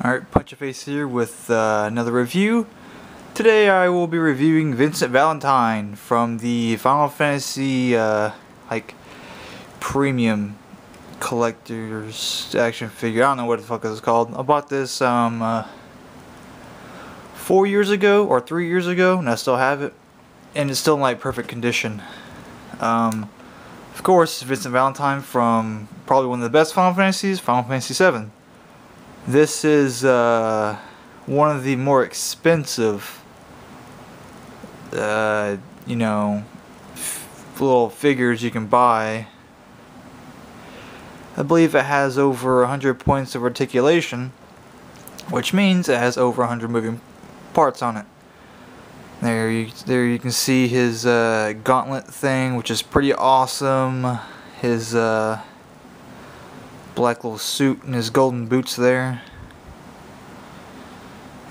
Alright, Punch-A-Face here with another review. Today I will be reviewing Vincent Valentine from the Final Fantasy premium collector's action figure. I don't know what the fuck it's called. I bought this 4 years ago or 3 years ago, and I still have it, and it's still in like perfect condition. Of course, Vincent Valentine from probably one of the best Final Fantasies, Final Fantasy VII. This is one of the more expensive, little figures you can buy. I believe it has over 100 points of articulation, which means it has over 100 moving parts on it. There you can see his gauntlet thing, which is pretty awesome. His black little suit and his golden boots there.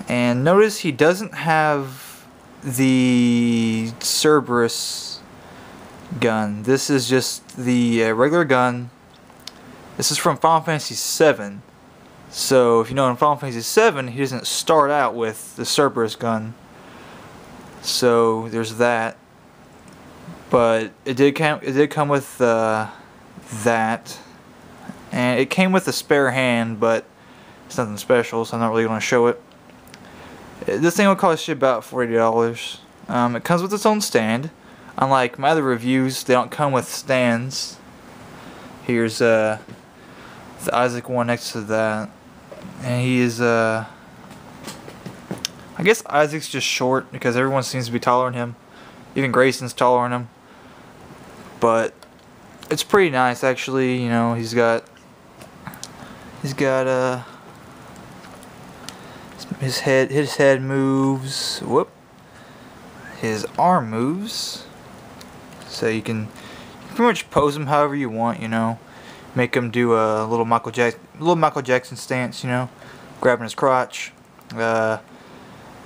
And notice he doesn't have the Cerberus gun. This is just the regular gun. This is from Final Fantasy VII. So if you know in Final Fantasy VII, he doesn't start out with the Cerberus gun. So there's that. But it did come with that. And it came with a spare hand, but it's nothing special, so I'm not really going to show it. This thing will cost you about $40. It comes with its own stand. Unlike my other reviews, they don't come with stands. Here's the Isaac one next to that. And he is, I guess Isaac's just short because everyone seems to be taller than him. Even Grayson's taller than him. But it's pretty nice, actually. You know, he's got his head moves. Whoop. His arm moves. So you can pretty much pose him however you want, you know. Make him do a little Michael Jackson stance, you know, grabbing his crotch.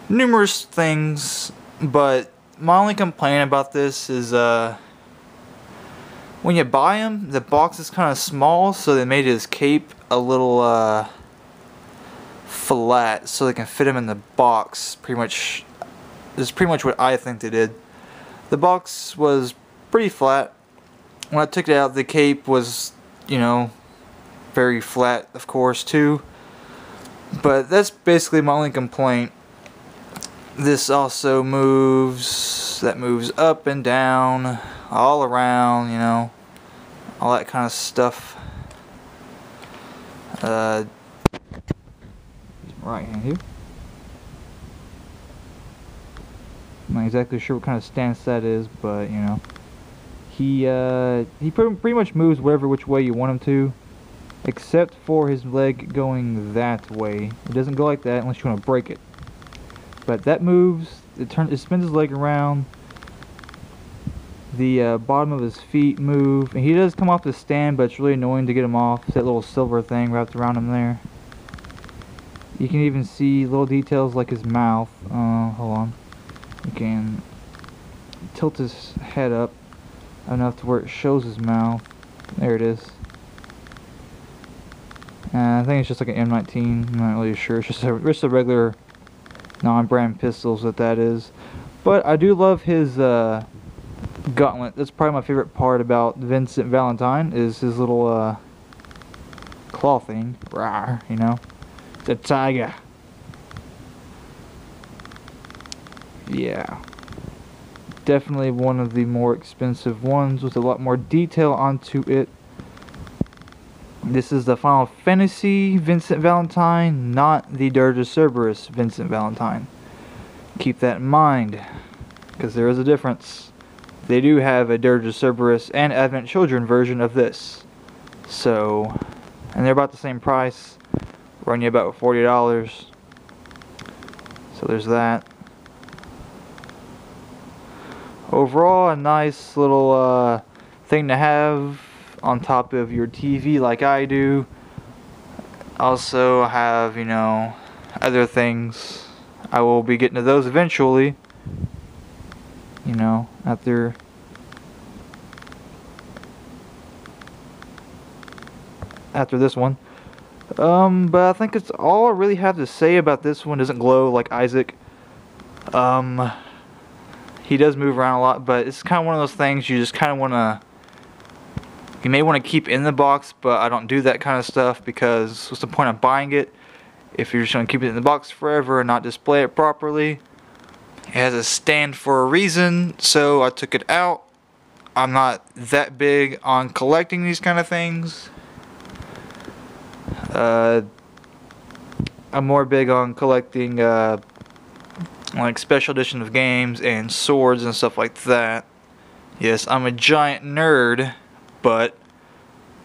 Numerous things, but my only complaint about this is when you buy him, the box is kind of small, so they made his cape a little flat so they can fit him in the box. Pretty much, this is pretty much what I think they did. The box was pretty flat. When I took it out, the cape was, you know, very flat, of course, too. But that's basically my only complaint. This also moves. That moves up and down, all around, you know, all that kind of stuff. Right hand here. I'm not exactly sure what kind of stance that is, but you know, he pretty much moves whatever which way you want him to, except for his leg going that way. It doesn't go like that unless you want to break it. But that moves. It spins his leg around. The bottom of his feet move, and he does come off the stand, but it's really annoying to get him off. It's that little silver thing wrapped around him there. You can even see little details like his mouth. Hold on. You can tilt his head up enough to where it shows his mouth. There it is. I think it's just like an M19. I'm not really sure. It's just a regular non-brand pistols that is. But I do love his gauntlet. That's probably my favorite part about Vincent Valentine, is his little claw thing. Rawr, you know, the tiger. Yeah, definitely one of the more expensive ones with a lot more detail onto it. This is the Final Fantasy Vincent Valentine, not the Dirge of Cerberus Vincent Valentine. Keep that in mind, because there is a difference. They do have a Dirge of Cerberus and Advent Children version of this. So, and they're about the same price, run you about $40. So there's that. Overall, a nice little thing to have on top of your TV like I do. Also have, you know, other things. I will be getting to those eventually. You know, after this one. But I think it's all I really have to say about this one. Doesn't glow like Isaac. He does move around a lot, but it's kind of one of those things you just kind of want to. You may want to keep in the box, but I don't do that kind of stuff because what's the point of buying it if you're just going to keep it in the box forever and not display it properly? It has a stand for a reason, so I took it out. I'm not that big on collecting these kind of things. I'm more big on collecting like special edition of games and swords and stuff like that. Yes, I'm a giant nerd, but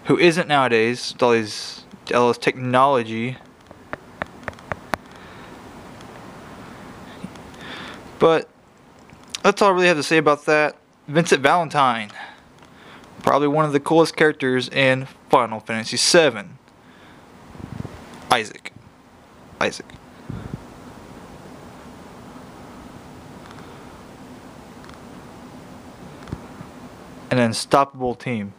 who isn't nowadays with all this technology? But that's all I really have to say about that. Vincent Valentine, probably one of the coolest characters in Final Fantasy VII. Isaac. An unstoppable team.